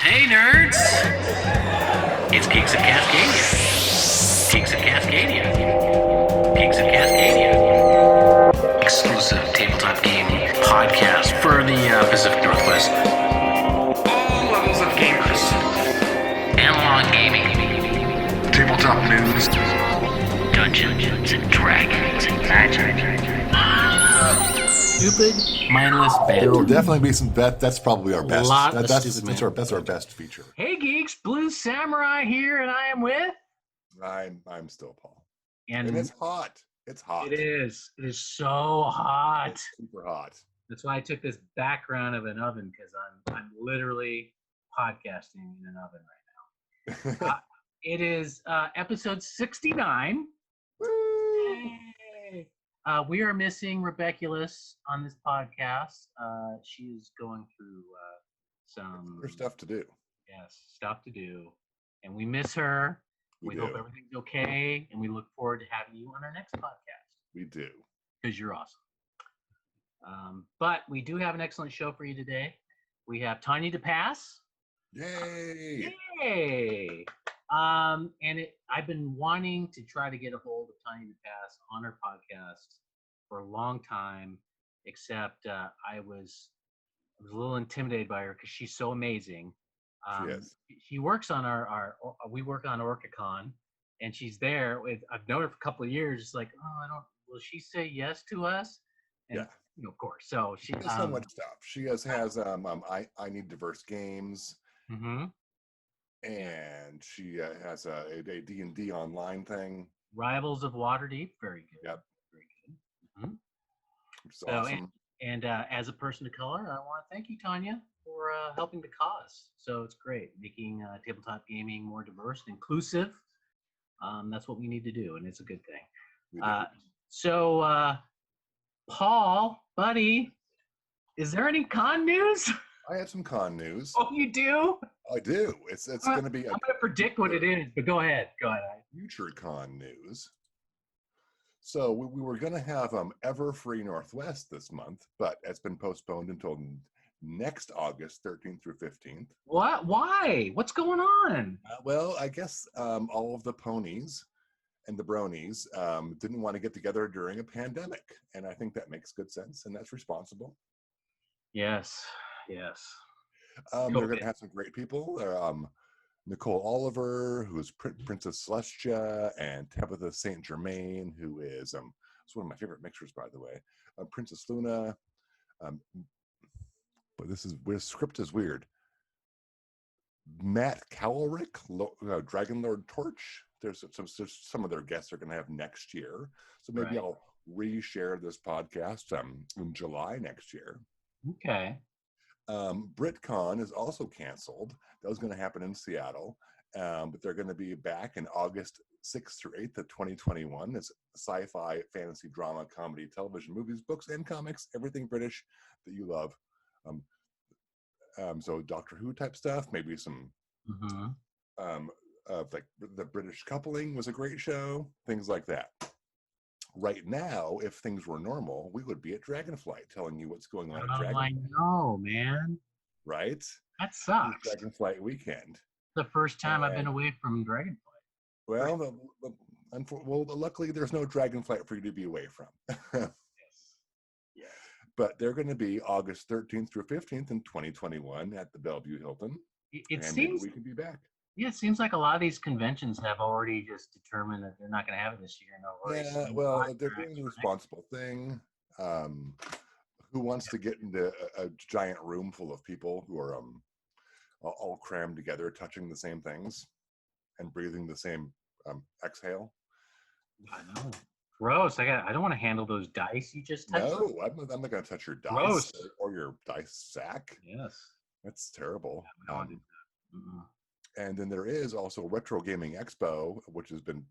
Hey nerds! It's Geeks of Cascadia. Geeks of Cascadia. Geeks of Cascadia. Exclusive tabletop game podcast for the Pacific Northwest. All levels of gamers. Analog gaming. Tabletop news. Dungeons and Dragons and magic. Stupid, mindless band. There will definitely be some. That's probably our best. That's our best feature. Hey geeks, Blue Samurai here, and I am with. I'm still Paul, And it's hot. It's hot. It is. It is so hot. It's super hot. That's why I took this background of an oven, because I'm literally podcasting in an oven right now. It is episode 69. Yay! We are missing Rebeculous on this podcast. She is going through some There's stuff to do. Yes, stuff to do, and we miss her. We hope everything's okay, and we look forward to having you on our next podcast. We do, because you're awesome. But we do have an excellent show for you today. We have Tanya DePass. Yay! Yay! I've been wanting to try to get a hold of Tanya DePass on her podcast for a long time, except I was a little intimidated by her because she's so amazing. She works on we work on Orcacon, and she's there. I've known her for a couple of years. It's like, will she say yes to us? And, of course. So she does so much stuff. She has I Need Diverse Games. Mm-hmm. And she has a D&D online thing. Rivals of Waterdeep, very good. Yep. Very good. Mm-hmm. Which is awesome. And as a person of color, I want to thank you, Tanya, for helping the cause. So it's great, making tabletop gaming more diverse and inclusive. That's what we need to do, and it's a good thing. So, Paul, buddy, is there any con news? I have some con news. Oh, you do? I do. It's going to be. I'm going to predict what it is, but go ahead. Future con news. So we were going to have Everfree Northwest this month, but it's been postponed until next August 13th through 15th. What? Why? What's going on? Well, I guess all of the ponies and the bronies didn't want to get together during a pandemic, and I think that makes good sense, and that's responsible. Yes. They're going to have some great people. Nicole Oliver, who is Princess Celestia, and Tabitha St. Germain, who is it's one of my favorite mixers, by the way. Princess Luna. But this script is weird. Matt Cowlrick, Dragon Lord Torch. There's some of their guests are going to have next year, so maybe I'll reshare this podcast in July next year. Okay. BritCon is also canceled. That was going to happen in Seattle, but they're going to be back in August 6th through 8th of 2021. It's sci-fi, fantasy, drama, comedy, television, movies, books, and comics, everything British that you love. So Doctor Who type stuff, maybe some like the British coupling was a great show, things like that. Right now, if things were normal, we would be at Dragonflight telling you what's going on at Dragonflight. I know, man. Right? That sucks. Dragonflight weekend. The first time I've been away from Dragonflight. Well, luckily there's no Dragonflight for you to be away from. Yes. But they're going to be August 13th through 15th in 2021 at the Bellevue Hilton. It seems we can be back. Yeah, it seems like a lot of these conventions have already just determined that they're not going to have it this year. Yeah, well, they're doing the responsible thing. Who wants to get into a giant room full of people who are all crammed together, touching the same things and breathing the same exhale? I know. Gross. I don't want to handle those dice you just touched. No, I'm not going to touch your dice. Gross. Or your dice sack. Yes. That's terrible. Yeah, and then there is also Retro Gaming Expo, which has been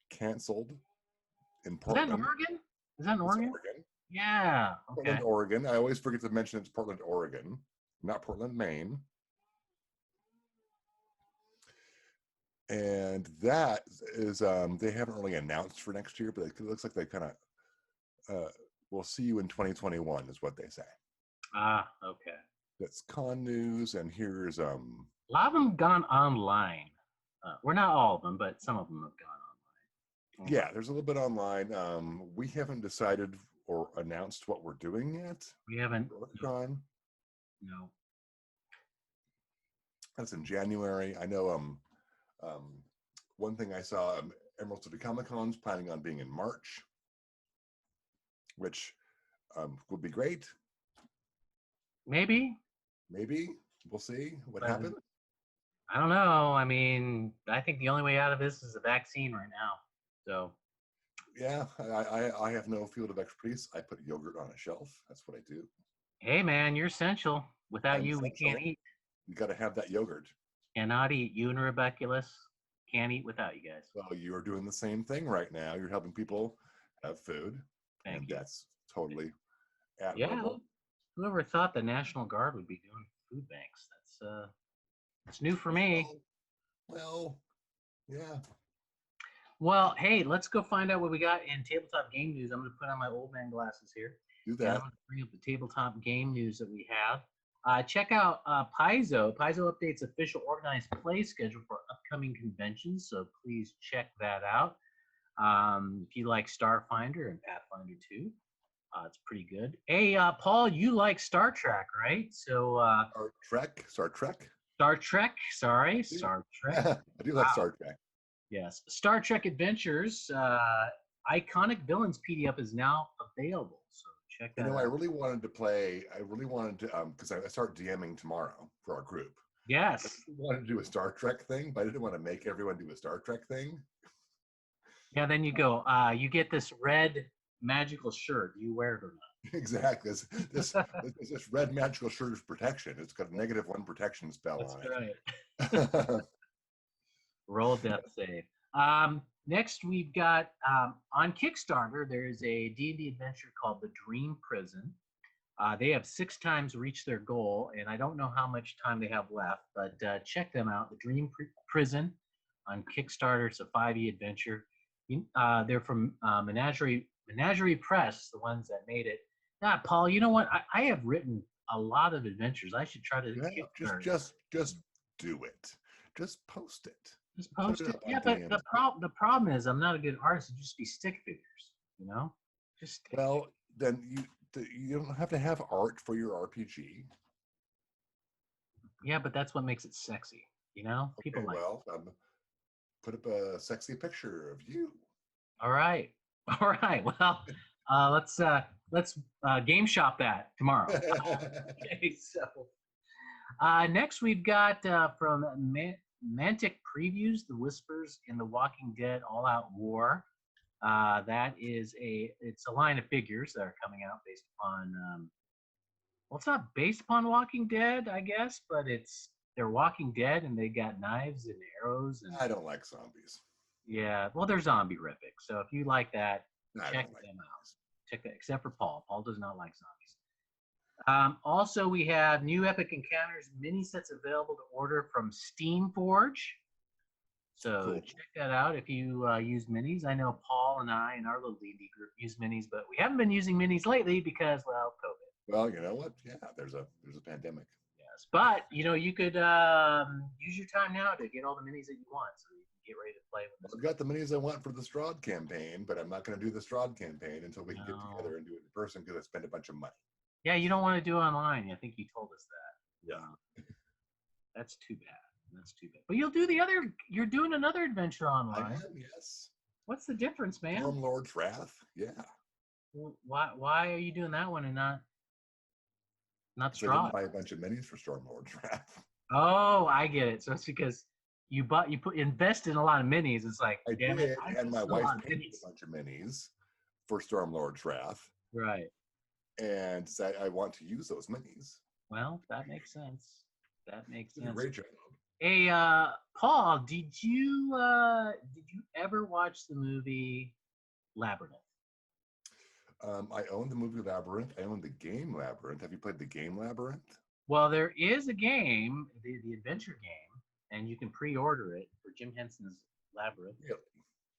canceled in Portland. Is that in Oregon? Yeah. Okay. Portland, Oregon. I always forget to mention it's Portland, Oregon, not Portland, Maine. And that is, they haven't really announced for next year, but it looks like they kind of, we'll see you in 2021 is what they say. Ah, okay. That's con news, and here's A lot of them gone online. We're not all of them, but some of them have gone online. yeah, there's a little bit online. We haven't decided or announced what we're doing yet. We haven't. Orcacon. No. That's in January. I know. One thing I saw, Emerald City Comic Con's planning on being in March, which would be great. Maybe. Maybe we'll see what happens. I don't know. I mean, I think the only way out of this is a vaccine right now. So. Yeah, I have no field of expertise. I put yogurt on a shelf. That's what I do. Hey, man, you're essential. Without you, we can't eat. You got to have that yogurt. Cannot eat. You and Rebeculus can't eat without you guys. Well, you're doing the same thing right now. You're helping people have food. Thank you. That's totally admirable. Yeah. Whoever thought the National Guard would be doing food banks? That's new for me. Well, yeah. Well, hey, let's go find out what we got in tabletop game news. I'm going to put on my old man glasses here. Do that. And I'm going to bring up the tabletop game news that we have. Check out Paizo. Paizo updates official organized play schedule for upcoming conventions, so please check that out. If you like Starfinder and Pathfinder 2, it's pretty good. Hey, Paul, you like Star Trek, right? So Star Trek. Sorry, Star Trek. I do like Star Trek. Yes, Star Trek Adventures Iconic Villains PDF is now available. So check that out. I really wanted to play. I really wanted to because I start DMing tomorrow for our group. Yes. I wanted to do a Star Trek thing, but I didn't want to make everyone do a Star Trek thing. Yeah, then you go. You get this red magical shirt. Do you wear it or not? Exactly. This red magical shirt is protection. It's got a -1 protection spell on it. That's right. Roll death save. Next, we've got on Kickstarter, there's a D&D adventure called The Dream Prison. They have 6 times reached their goal, and I don't know how much time they have left, but check them out. The Dream Prison on Kickstarter. It's a 5e adventure. They're from Menagerie Press, the ones that made it. Now, Paul, you know what? I have written a lot of adventures. I should try to just do it. Just post it. Just post it. Yeah, but the problem is I'm not a good artist. It'd just be stick figures, you know. Well, then you don't have to have art for your RPG. Yeah, but that's what makes it sexy, you know. People like. Well, put up a sexy picture of you. All right. Well, let's game shop that tomorrow. Okay, so next we've got from Mantic Previews, The Whispers in the Walking Dead All-Out War. That is it's a line of figures that are coming out based upon well, it's not based upon Walking Dead, I guess, but they're Walking Dead and they got knives and arrows. And I don't like zombies. Yeah, well, they're zombie-rific. So if you like that, check them out. Check that, except for Paul. Paul does not like zombies. Also, we have new Epic Encounters mini sets available to order from Steamforge. So cool. Check that out if you use minis. I know Paul and I and our little D&D group use minis, but we haven't been using minis lately because, well, COVID. Well, you know what? Yeah, there's a pandemic. Yes, but you could use your time now to get all the minis that you want, so you can get ready to play with them. I've got the minis I want for the Strahd campaign, but I'm not going to do the Strahd campaign until we can get together and do it in person because I spend a bunch of money. Yeah, you don't want to do it online. I think you told us that. Yeah. That's too bad. But you'll do you're doing another adventure online. I am, yes. What's the difference, man? Stormlord's Wrath, yeah. Well, why are you doing that one and not Strahd? I didn't buy a bunch of minis for Stormlord's Wrath. Oh, I get it. So it's because you invested in a lot of minis. It's like, I did, and my wife paid a bunch of minis for Stormlord's Wrath. Right. And so I want to use those minis. Well, that makes sense. Great job. Hey, Paul, did you ever watch the movie Labyrinth? I own the movie Labyrinth. I own the game Labyrinth. Have you played the game Labyrinth? Well, there is a game, the adventure game, and you can pre-order it for Jim Henson's Labyrinth. Really?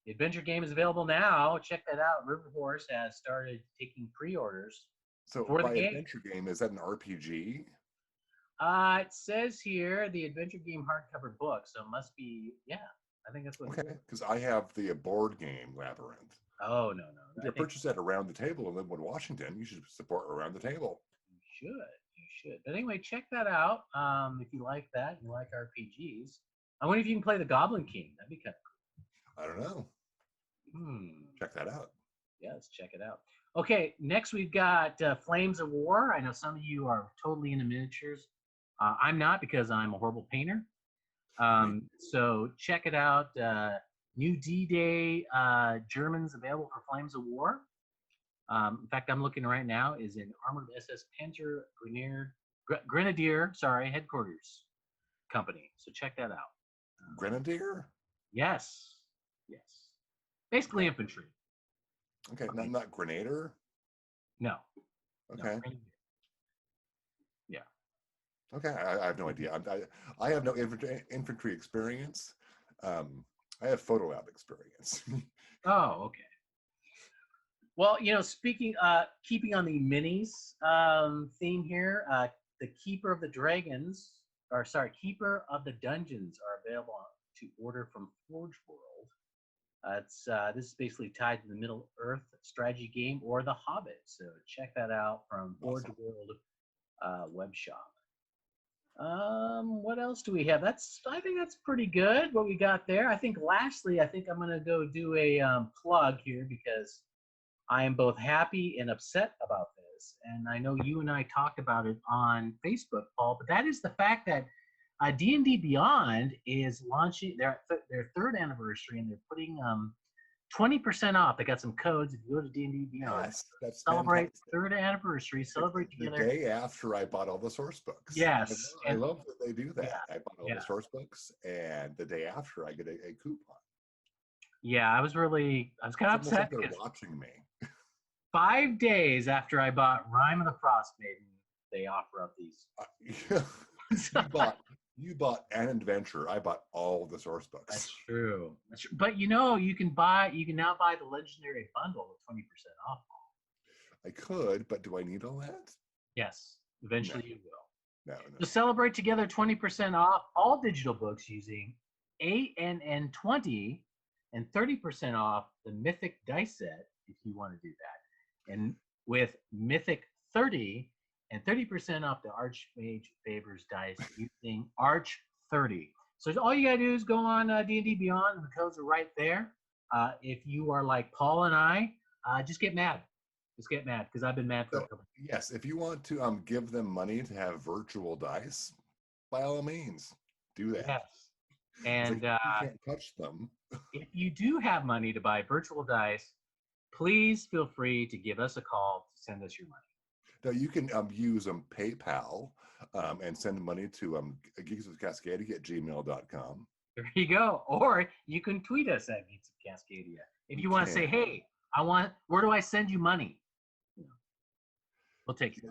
The adventure game is available now. Check that out. River Horse has started taking pre-orders. So for by the game. adventure game, is that an RPG? It says here the adventure game hardcover book, so it must be, yeah. I think that's what. Okay, because I have the board game Labyrinth. Oh no. You purchase that around the table in Linwood, Washington. You should support around the table. You should. But anyway, check that out. If you like that, you like RPGs. I wonder if you can play the Goblin King. That'd be kind of I don't know. cool. Check that out. Yes, check it out. Okay, next we've got Flames of War. I know some of you are totally into miniatures. I'm not, because I'm a horrible painter. So check it out. New D-Day Germans available for Flames of War. In fact, I'm looking right now is in Armored SS Panzer Grenadier, headquarters company. So check that out. Grenadier? Yes. Basically infantry. Okay, not Grenader? No. Okay. No, yeah. Okay, I have no idea. I have no infantry experience. I have photo lab experience. Oh, okay. Well, speaking, keeping on the minis theme here, the Keeper of the Dungeons are available to order from Forge World. This is basically tied to the Middle Earth strategy game or The Hobbit. So check that out from Forge World web shop. What else do we have? I think that's pretty good what we got there. I think lastly, I'm gonna go do a plug here, because I am both happy and upset about this. And I know you and I talked about it on Facebook, Paul, but that is the fact that D&D Beyond is launching their third anniversary, and they're putting 20% off. They got some codes. If you go to D&D Beyond, yes, that's celebrate fantastic. third anniversary, celebrate together. The day after I bought all the source books. Yes. I love that they do that. Yeah, I bought all the source books, and the day after I get a coupon. Yeah, I was kind of upset. Like they're watching me. 5 days after I bought Rime of the Frost Maiden, they offer up these. You bought an adventure. I bought all the source books. That's true. But you can now buy the Legendary Bundle with 20% off. I could, but do I need all that? Yes, eventually you will. No. So celebrate together 20% off all digital books using ANN20 and 30% off the Mythic dice set if you want to do that. And with Mythic 30 and 30% off the Archmage Favors dice using Arch30. So all you gotta do is go on D&D Beyond, and the codes are right there. If you are like Paul and I, just get mad. Just get mad, because I've been mad for a couple. Yes, if you want to give them money to have virtual dice, by all means, do that. Yes. And you can't touch them. If you do have money to buy virtual dice, please feel free to give us a call to send us your money. Now you can use PayPal and send money to geeksofcascadia@gmail.com. There you go. Or you can tweet us at Geeks of Cascadia. If you want to say, hey, where do I send you money? We'll take it.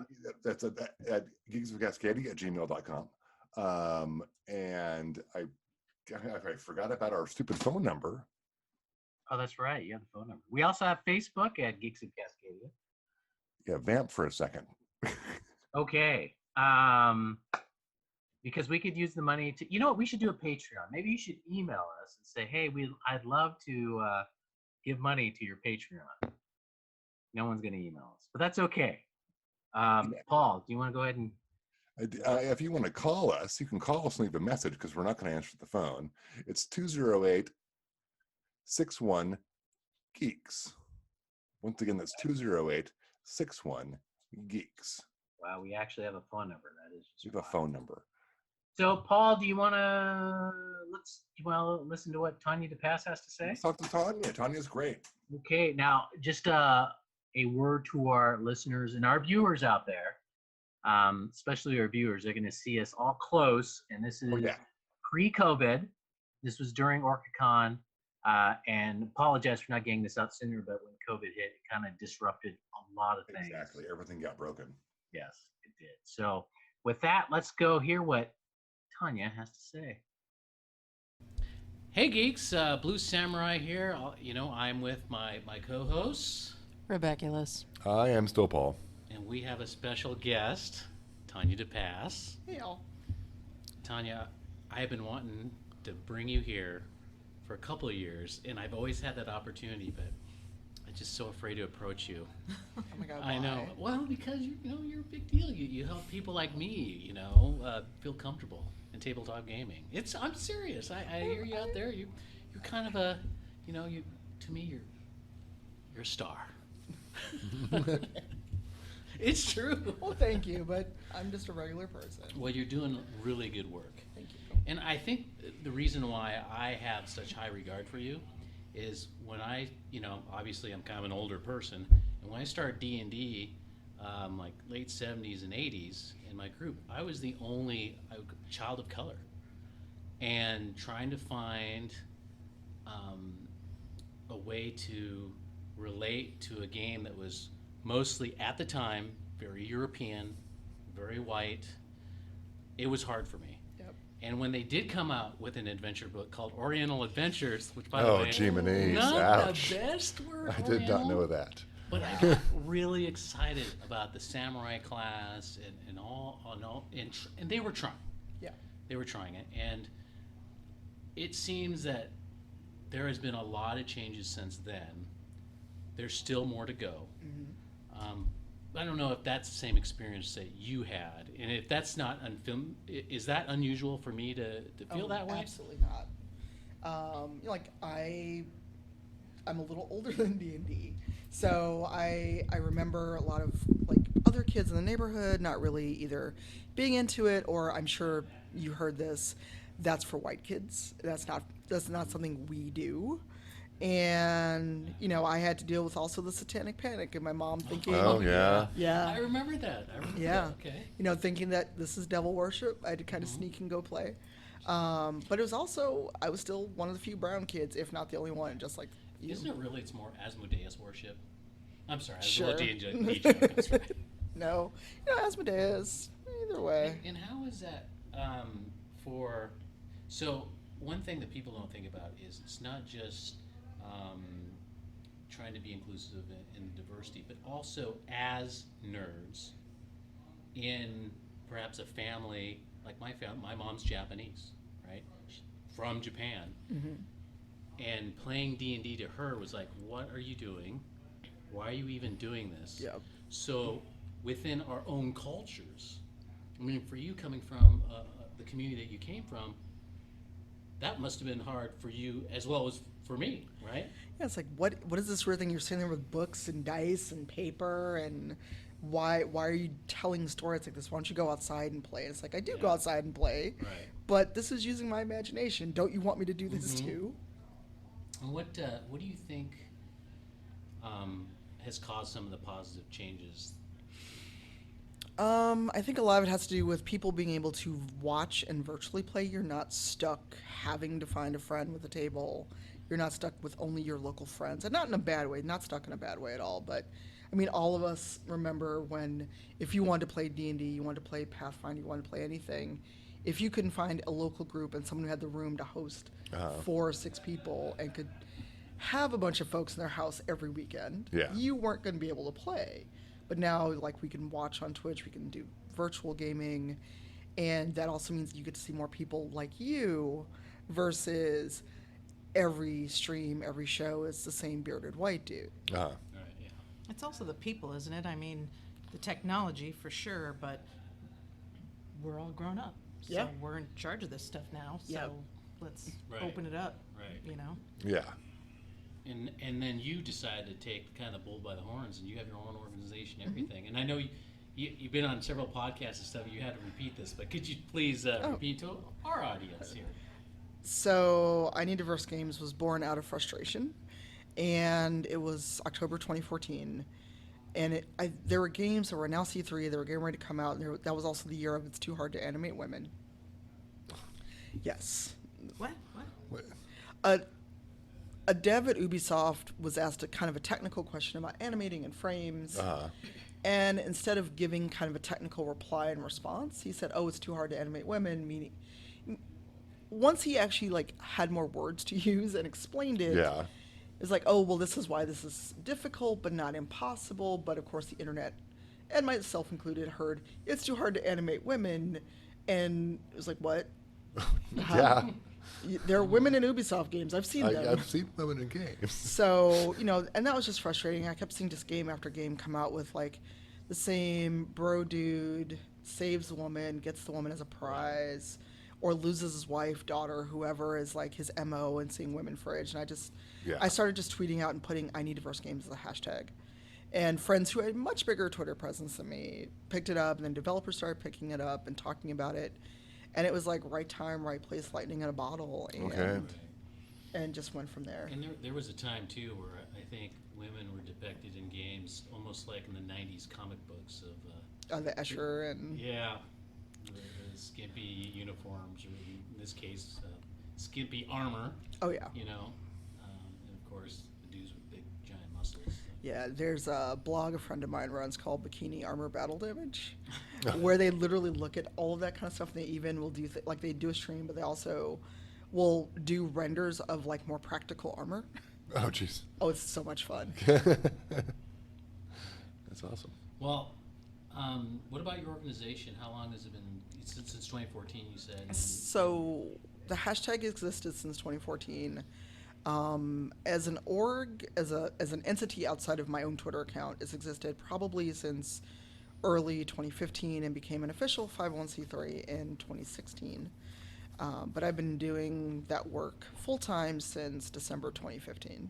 That's at geeksofcascadia@gmail.com. And I forgot about our stupid phone number. Oh, that's right. You have the phone number. We also have Facebook at Geeks of Cascadia. Yeah, vamp for a second. Okay. Because we could use the money to, what, we should do a Patreon. Maybe you should email us and say, hey, I'd love to give money to your Patreon. No one's going to email us, but that's okay. Paul, do you want to go ahead and? If you want to call us, you can call us and leave a message, because we're not going to answer the phone. It's 208-61-GEEKS. Once again, that's 208-61-GEEKS. Wow, we actually have a phone number. That is just we have a phone number. So, Paul, do you want to listen to what Tanya DePass has to say? Let's talk to Tanya. Tanya's great. Okay, now just a word to our listeners and our viewers out there. Especially our viewers, they're going to see us all close, and this is pre-COVID. This was during Orcacon, and apologize for not getting this out sooner, but when COVID hit, it kind of disrupted a lot of things. Exactly, everything got broken. Yes, it did. So with that, let's go hear what Tanya has to say. Hey geeks, Blue Samurai here. I'm with my co-hosts. Rebeculous. I am still Paul. And we have a special guest, Tanya DePass. Hey, y'all. Tanya, I have been wanting to bring you here for a couple of years, and I've always had that opportunity, but I'm just so afraid to approach you. Oh my God. I know. Why? Well, because you're a big deal. You help people like me, feel comfortable in tabletop gaming. I'm serious. I hear you out there. You're kind of a, to me you're a star. It's true. Well, thank you, but I'm just a regular person. Well, you're doing really good work. Thank you. And I think the reason why I have such high regard for you is when I, obviously I'm kind of an older person, and when I started D&D, like late 70s and 80s in my group, I was the only child of color. And trying to find a way to relate to a game that was mostly, at the time, very European, very white, it was hard for me. Yep. And when they did come out with an adventure book called Oriental Adventures, which by the way, Jiminy, not ouch. the best word, I did not know that. but I got really excited about the samurai class and all, and they were trying. Yeah. They were trying it, and it seems that there has been a lot of changes since then. There's still more to go. Mm-hmm. I don't know if that's the same experience that you had, and if that's not is that unusual for me to feel that way? Absolutely not. I'm a little older than D&D, so I remember a lot of like other kids in the neighborhood not really either being into it, or I'm sure you heard this. That's for white kids. That's not something we do. And I had to deal with also the satanic panic and my mom thinking, Oh, yeah. yeah, I remember that. yeah, Okay. thinking that this is devil worship. I had to kind of sneak and go play. But it was also, I was still one of the few brown kids, if not the only one, just like you. Isn't it really? It's more Asmodeus worship. I'm sorry. Sure. I was a little D&D joke. That's right. No, Asmodeus. Either way. And how is that for? So one thing that people don't think about is it's not just trying to be inclusive in diversity, but also as nerds in perhaps a family like my family. My mom's Japanese, right? From Japan, and playing D&D to her was like, "What are you doing? Why are you even doing this?" Yep. So within our own cultures, I mean, for you coming from the community that you came from, that must have been hard for you as well as for me, right? Yeah, it's like what is this weird thing? You're sitting there with books and dice and paper, and why are you telling stories like this? Why don't you go outside and play? And it's like, I do go outside and play, Right. but this is using my imagination. Don't you want me to do this too? And what do you think has caused some of the positive changes? I think a lot of it has to do with people being able to watch and virtually play. You're not stuck having to find a friend with a table. You're not stuck with only your local friends. And not in a bad way, not stuck in a bad way at all. But, I mean, all of us remember when, if you wanted to play D&D, you wanted to play Pathfinder, you wanted to play anything, if you couldn't find a local group and someone who had the room to host 4 or 6 people and could have a bunch of folks in their house every weekend, you weren't going to be able to play. But now, like, we can watch on Twitch, we can do virtual gaming, and that also means you get to see more people like you versus every stream, every show is the same bearded white dude. Right, yeah. It's also the people, isn't it? I mean, the technology for sure, but we're all grown up. So Yeah. we're in charge of this stuff now. So Yep. let's Right. open it up. Right. Yeah. And then you decided to take kind of the bull by the horns, and you have your own organization, everything. And I know you've been on several podcasts and stuff. You had to repeat this, but could you please repeat to our audience here? So, I Need Diverse Games was born out of frustration, and it was October 2014. And there were games that were announced E3, they were getting ready to come out, and that was also the year of It's Too Hard to Animate Women. Yes. What? A dev at Ubisoft was asked a kind of a technical question about animating in frames, and instead of giving kind of a technical reply and response, he said, "Oh, it's too hard to animate women." Meaning, once he actually like had more words to use and explained it, it was like, "Oh, well, this is why this is difficult, but not impossible." But of course, the internet and myself included, heard it's too hard to animate women, and it was like, what? Yeah. There are women in Ubisoft games. I've seen them. I've seen women in games. So, and that was just frustrating. I kept seeing just game after game come out with like the same bro dude saves a woman, gets the woman as a prize, or loses his wife, daughter, whoever is like his MO, and seeing women fridge. And I started just tweeting out and putting "I need diverse games" as a hashtag. And friends who had much bigger Twitter presence than me picked it up, and then developers started picking it up and talking about it. And it was like right time, right place, lightning in a bottle, and just went from there. And there was a time too where I think women were depicted in games almost like in the '90s comic books of The Escher and the skimpy uniforms, or in this case, skimpy armor. oh yeah, And of course the dudes with big giant muscles. yeah. There's a blog a friend of mine runs called Bikini Armor Battle Damage, where they literally look at all of that kind of stuff. And they even will do like they do a stream, but they also will do renders of like more practical armor. Oh, jeez. Oh, it's so much fun. That's awesome. Well, what about your organization? How long has it been? Since 2014, you said. So the hashtag existed since 2014. As an org, as an entity outside of my own Twitter account, it's existed probably since early 2015 and became an official 501c3 in 2016. But I've been doing that work full time since December 2015.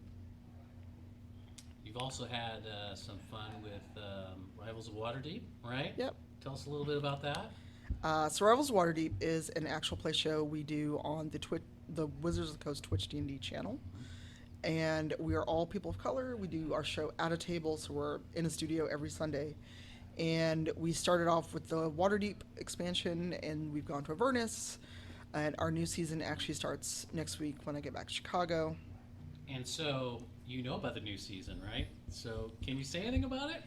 You've also had some fun with Rivals of Waterdeep, right? Yep. Tell us a little bit about that. So Rivals of Waterdeep is an actual play show we do on the Wizards of the Coast Twitch D&D channel. And we are all people of color. We do our show at a table, so we're in a studio every Sunday. And we started off with the Waterdeep expansion, and we've gone to Avernus. And our new season actually starts next week when I get back to Chicago. And so you know about the new season, right? So can you say anything about it?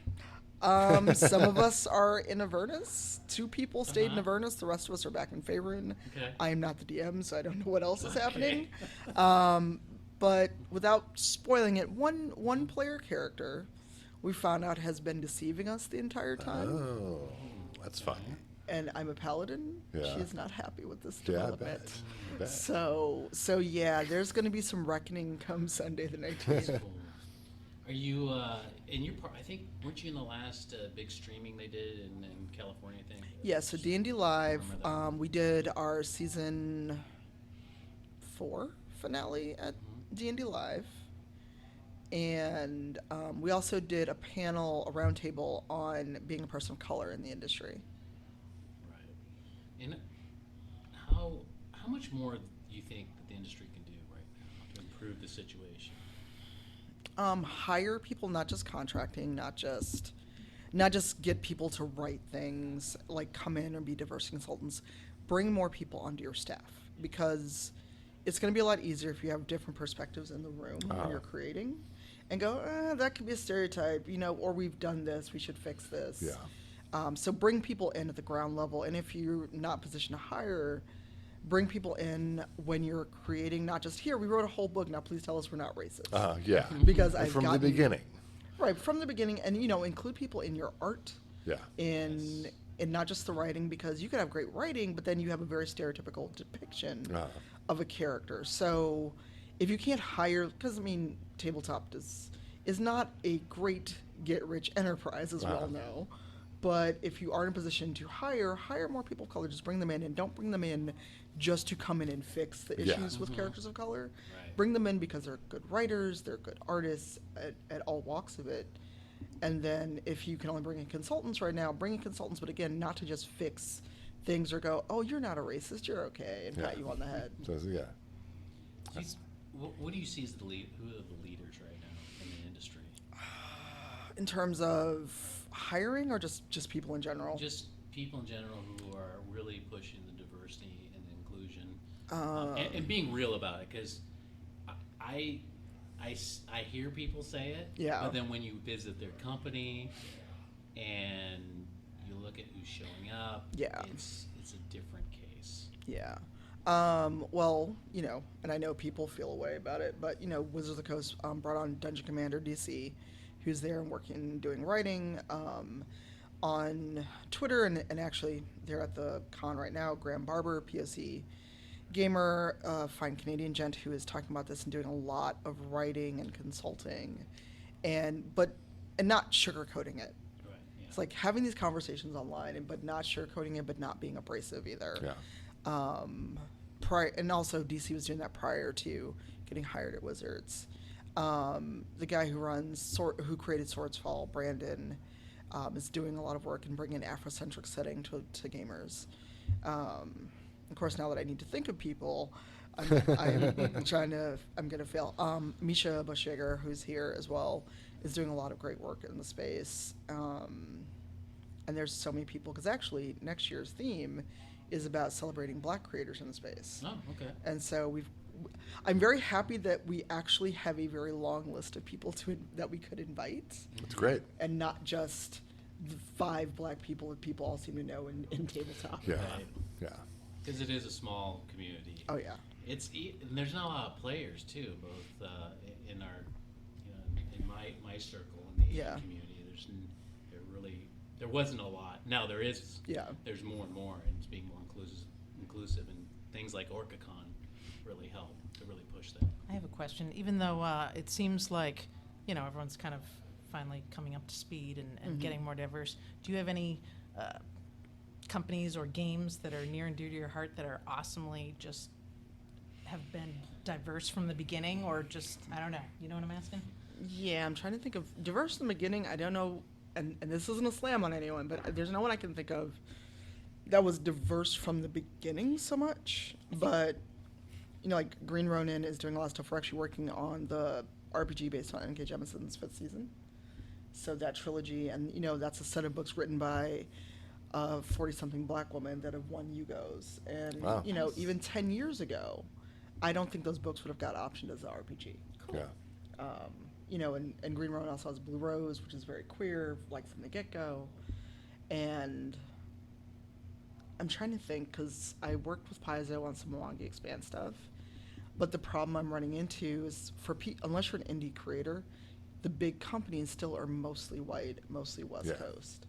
Some of us are in Avernus. 2 people stayed in Avernus. The rest of us are back in Faerun. Okay. I am not the DM, so I don't know what else is Okay. happening. But without spoiling it, one player character we found out has been deceiving us the entire time. Oh, that's fun. And I'm a paladin. Yeah. She is not happy with this Yeah, I development. bet. I bet. So yeah, there's going to be some reckoning come Sunday the 19th. Cool. Are you in your part? I think weren't you in the last big streaming they did in California thing? Yeah, so D&D Live, Remember that. we did our season 4 finale at D&D Live, and we also did a panel, a roundtable on being a person of color in the industry. Right. And how much more do you think that the industry can do right now to improve the situation? Hire people, not just contracting, not just get people to write things, like come in and be diversity consultants. Bring more people onto your staff, because it's going to be a lot easier if you have different perspectives in the room when you're creating, and go, that could be a stereotype, or we've done this, we should fix this. Yeah. So bring people in at the ground level, and if you're not positioned to hire, bring people in when you're creating, not just, here, we wrote a whole book, now please tell us we're not racist. Yeah. Because I've from the gotten- beginning. Right, from the beginning, and include people in your art, Yeah. in not just the writing, because you could have great writing, but then you have a very stereotypical depiction of a character. So if you can't hire, because tabletop is not a great get-rich enterprise, as we all know. But if you are in a position to hire more people of color. Just bring them in, and don't bring them in just to come in and fix the issues with characters of color. Right. Bring them in because they're good writers, they're good artists at all walks of it. And then if you can only bring in consultants right now, bring in consultants, but again, not to just fix things or go, oh, you're not a racist, you're okay, and pat you on the head. So, yeah. What do you see as who are the leaders right now in the industry? In terms of hiring, or just people in general? Just people in general who are really pushing the diversity and the inclusion, and being real about it. Because I hear people say it, Yeah. but then when you visit their company and you look at who's showing up, Yeah. it's a different case. Yeah. Well, and I know people feel a way about it, but, Wizards of the Coast brought on Dungeon Commander DC, who's there and working, doing writing. on Twitter, and actually they're at the con right now. Graham Barber, POC gamer, fine Canadian gent who is talking about this and doing a lot of writing and consulting, and not sugarcoating it. Right. Yeah. It's like having these conversations online, but not sugarcoating it, but not being abrasive either. Yeah. And also DC was doing that prior to getting hired at Wizards. The guy who created Swords Fall, Brandon, is doing a lot of work in bringing an Afrocentric setting to gamers. Of course, now that I need to think of people, I'm going to fail. Misha Bushegger, who's here as well, is doing a lot of great work in the space. And there's so many people, because actually next year's theme is about celebrating Black creators in the space. Oh, okay. And so I'm very happy that we actually have a very long list of people that we could invite. That's great. And not just the 5 Black people that people all seem to know in tabletop. Yeah. Right. Yeah. Because it is a small community. Oh yeah. And there's not a lot of players too, both in our, in my circle in the Asian community. There wasn't a lot. Now there is. Yeah. There's more and more, and it's being more inclusive, and things like Orcacon really help to really push that. I have a question. Even though it seems like, everyone's kind of finally coming up to speed and getting more diverse, do you have any companies or games that are near and dear to your heart that are awesomely just have been diverse from the beginning, or just, I don't know, you know what I'm asking? Yeah, I'm trying to think of diverse in the beginning. I don't know, and this isn't a slam on anyone, but there's no one I can think of that was diverse from the beginning so much. But, like Green Ronin is doing a lot of stuff. We're actually working on the RPG based on N.K. Jemisin's 5th season. So that trilogy, and, that's a set of books written by 40-something Black women that have won Hugos. And, Wow. Nice. Even 10 years ago, I don't think those books would have got optioned as an RPG. Cool. Yeah. And Green Ronin also has Blue Rose, which is very queer, like from the get-go. And I'm trying to think, because I worked with Paizo on some Mwangi Expand stuff, but the problem I'm running into is unless you're an indie creator, the big companies still are mostly white, mostly West Coast.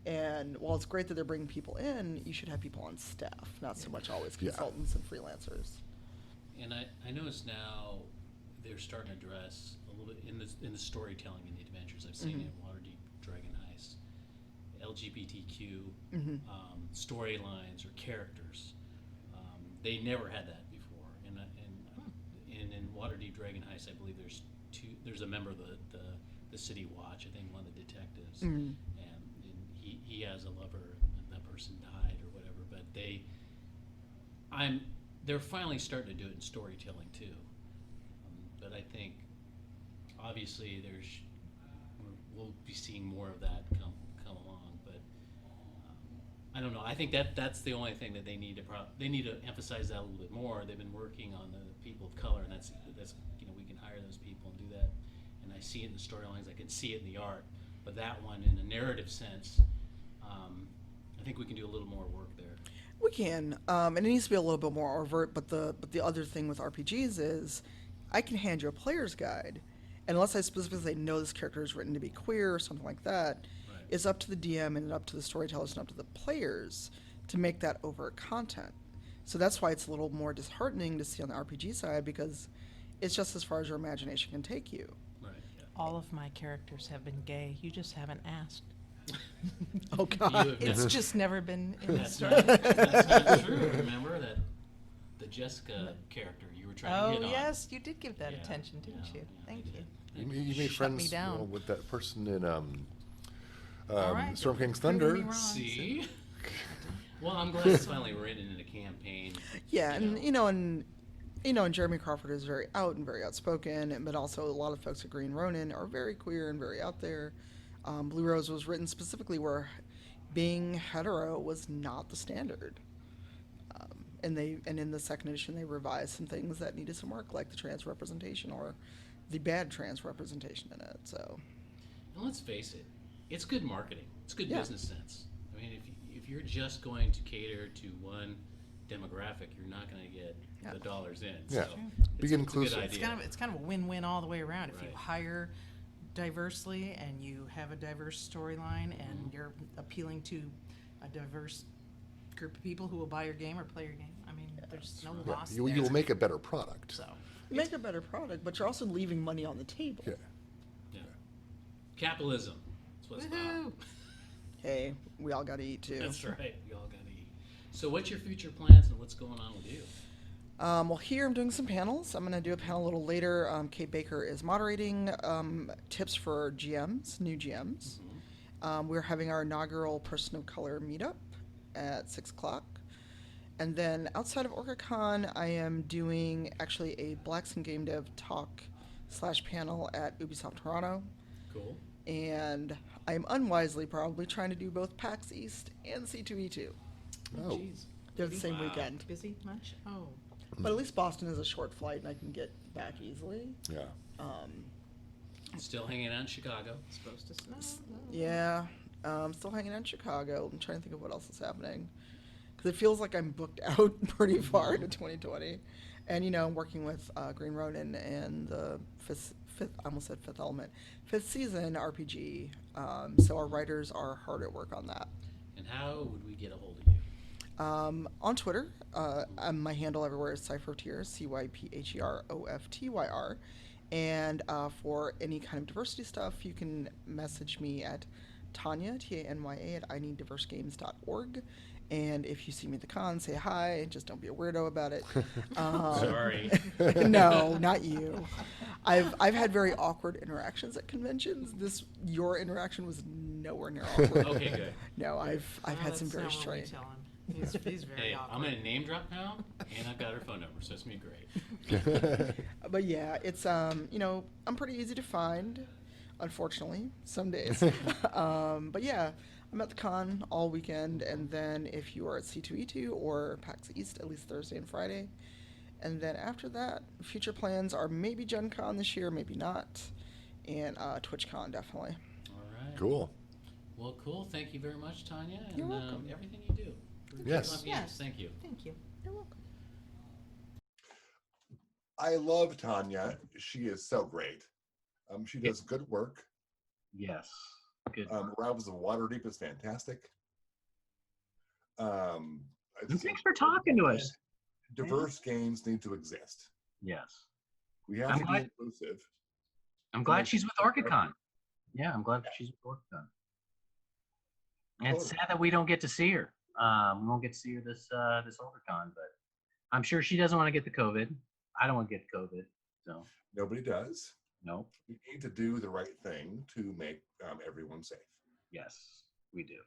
And while it's great that they're bringing people in, you should have people on staff, not so much always consultants and freelancers. And I notice now they're starting to address a little bit in the storytelling in the adventures. I've seen it in Waterdeep, Dragon Heist, LGBTQ storylines or characters. They never had that before. And in Waterdeep, Dragon Heist, I believe there's a member of the City Watch, I think one of the detectives, and he has a lover, and that person died or whatever. But they're finally starting to do it in storytelling too. But I think obviously we'll be seeing more of that come along. But I don't know. I think that's the only thing that they need to emphasize that a little bit more. They've been working on the people of color, and that's we can hire those people and do that. And I see it in the storylines. I can see it in the art. But that one, in a narrative sense, I think we can do a little more work there. We can, and it needs to be a little bit more overt. But the other thing with RPGs is, I can hand you a player's guide, and unless I specifically say no, this character is written to be queer or something like that, it's up to the DM and up to the storytellers and up to the players to make that overt content. So that's why it's a little more disheartening to see on the RPG side, because it's just as far as your imagination can take you. Right. Yeah. All of my characters have been gay. You just haven't asked. Oh God! It's just never been in the That's story. that's not true. Remember that the Jessica character you were trying to Oh, hit on. yes, you did give that Yeah, attention, didn't yeah, you? yeah, Thank I you. did. You made Shut me friends down. with that person in All right, Storm King's proving Thunder. me wrong. See? Well, I'm glad it's finally written in a campaign. Yeah, you know. and Jeremy Crawford is very out and very outspoken, but also a lot of folks at Green Ronin are very queer and very out there. Blue Rose was written specifically where being hetero was not the standard. And in the second edition they revised some things that needed some work, like the trans representation or the bad trans representation in it. So, And let's face it, it's good marketing. It's good Yeah. business sense. I mean, if you're just going to cater to one demographic, you're not going to get Yeah. the dollars in. Yeah. So Be it's a inclusive. good It's idea. kind of a win-win all the way around. If you Right. hire diversely and you have a diverse storyline and you're appealing to a diverse group of people who will buy your game or play your game, I mean, there's no Yeah, loss you there. will make a better product. So, You make a better product, but you're also leaving money on the table. Yeah. Yeah. Capitalism. That's what's woohoo! up. Hey, we all got to eat too. That's right. We all gotta eat. So, what's your future plans and what's going on with you? Well, here I'm doing some panels. I'm going to do a panel a little later. Kate Baker is moderating tips for GMs, new GMs. We're having our inaugural Person of Color meetup at 6 o'clock. And then outside of Orcacon, I am doing actually a Blacks and Game Dev talk / panel at Ubisoft Toronto. Cool. And I am unwisely probably trying to do both PAX East and C2E2. Oh. Jeez. They're the same Wow. weekend. Busy much? Oh. But at least Boston is a short flight and I can get back easily. Yeah. Still hanging out in Chicago. Supposed to snow. Yeah, still hanging out in Chicago. I'm trying to think of what else is happening. Because it feels like I'm booked out pretty far into 2020. And, I'm working with Green Ronin and the fifth, I almost said Fifth Element, fifth season RPG. So our writers are hard at work on that. And how would we get a hold of you? On Twitter, my handle everywhere is Cypheroftyr, CYPHEROFTYR. And for any kind of diversity stuff, you can message me at Tanya, Tanya, at ineeddiversegames.org. And if you see me at the con, say hi. Just don't be a weirdo about it. Sorry. No, not you. I've had very awkward interactions at conventions. Your interaction was nowhere near awkward. Okay, good. No, I've had some very That's not what we strange. tell him. He's very Hey, awkward. I'm gonna name drop now, and I've got her phone number, so it's gonna be great. But yeah, it's I'm pretty easy to find, unfortunately, some days. But yeah, I'm at the con all weekend, and then if you are at C2E2 or PAX East, at least Thursday and Friday. And then after that, future plans are maybe Gen Con this year, maybe not, and TwitchCon definitely. All right. Cool. Well, cool. Thank you very much, Tanya, and You're welcome. everything you do. for Yes. Tabletop Games. Yes. Thank you. Thank you. You're welcome. I love Tanya. She is so great. She does good work. Yes. Good. Ravens of Waterdeep is fantastic. And thanks for talking to us. Diverse games need to exist. Yes. We have I'm to be glad- inclusive. I'm glad she's with Orcacon. Yeah, I'm glad she's with Orcacon. And it's Totally. sad that we don't get to see her. We won't get to see her this Orcacon, but I'm sure she doesn't want to get the COVID. I don't want to get COVID, so Nobody does. no. We need to do the right thing to make everyone safe. Yes, we do.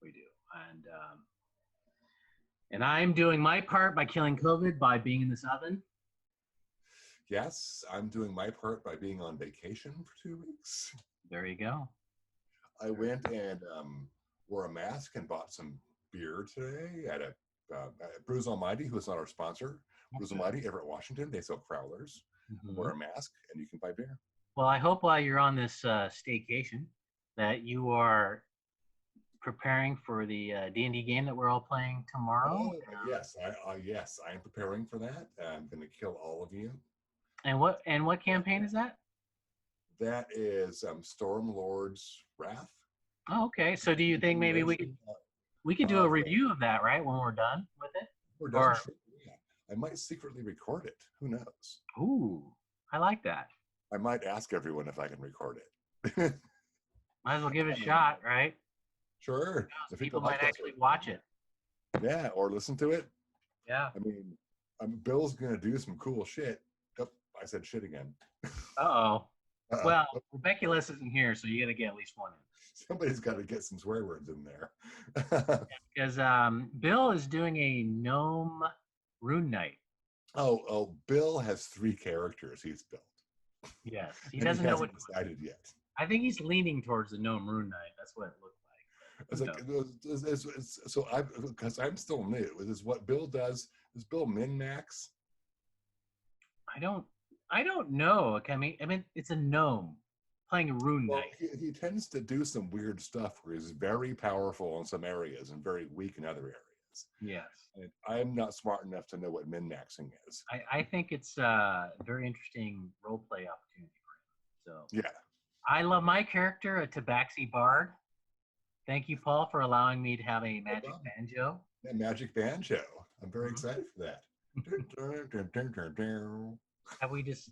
We do. And I'm doing my part by killing COVID by being in this oven. Yes, I'm doing my part by being on vacation for 2 weeks. There you go. I went and wore a mask and bought some beer today at Brews Almighty, who is not our sponsor. Brews Almighty, Everett, Washington. They sell crowlers. Mhm. Wear a mask and you can buy beer. Well, I hope while you're on this staycation that you are preparing for the D&D game that we're all playing tomorrow. Yes, yes, I am preparing for that. I'm going to kill all of you. And what campaign is that? That is Stormlord's Wrath. Oh, okay. So do you think maybe we could do a review of that, right, when we're done with it? We're done. or- Sure, yeah. I might secretly record it. Who knows? Ooh, I like that. I might ask everyone if I can record it. Might as well give it a shot, right? Sure. If People like might that actually sort of watch thing. it. Yeah, or listen to it. Yeah. I mean, Bill's going to do some cool shit. Oh, I said shit again. Uh-oh. Uh-oh. Well, Rebecculus isn't here, so you got to get at least one in. Somebody's got to get some swear words in there. Because Bill is doing a gnome rune night. Oh, Bill has 3 characters he's built. Yes. He And doesn't know hasn't what. decided yet. I think he's leaning towards the gnome rune night. That's what it looked like. It's like, so because I'm still new. Is what Bill does? Does Bill min max? I don't know. I mean, it's a gnome playing a rune Well, night. he tends to do some weird stuff where he's very powerful in some areas and very weak in other areas. Yes. And I'm not smart enough to know what min maxing is. I think it's a very interesting role play opportunity for him. So Yeah. I love my character, a Tabaxi Bard. Thank you, Paul, for allowing me to have a magic problem. banjo. That magic banjo. I'm very Mhm. excited for that. Have we just,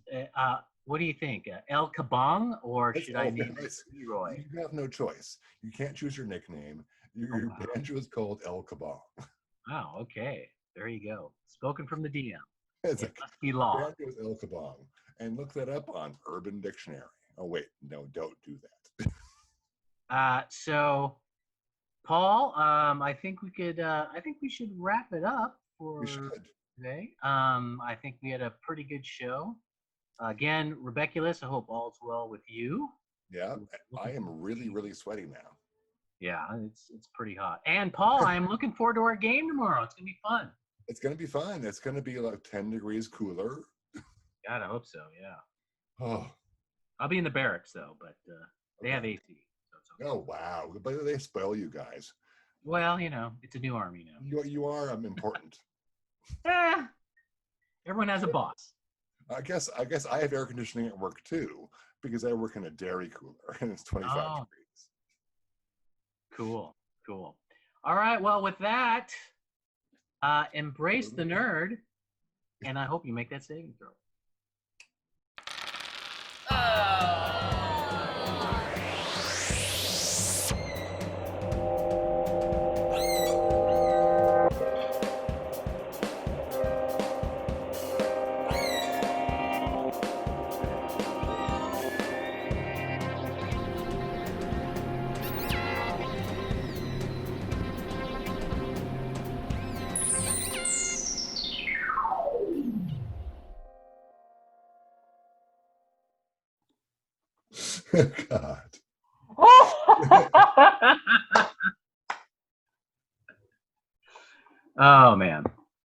what do you think? El Kabong, or It's should I all name very- it Leroy? You have no choice. You can't choose your nickname. Your wow. banjo is called El Kabong. Wow, okay. There you go. Spoken from the DM. It's It like must be law. banjo is El Kabong. And look that up on Urban Dictionary. Oh wait, no, don't do that. So, Paul, I think we could. I think we should wrap it up for We should. today. I think we had a pretty good show. Again, Rebeculus, I hope all's well with you. Yeah, I am really, really sweaty now. Yeah, it's pretty hot. And Paul, I am looking forward to our game tomorrow. It's gonna be fun. It's gonna be fun. It's gonna be like 10 degrees cooler. God, I hope so. Yeah, Oh, I'll be in the barracks though, but they have AC. So it's okay. oh wow. But they spoil you guys. Well, it's a new army now. You are important. Everyone has a boss. I guess I have air conditioning at work too, because I work in a dairy cooler and it's 25 Oh. degrees. Cool. All right. Well, with that, embrace the nerd, and I hope you make that saving throw. God. Oh man.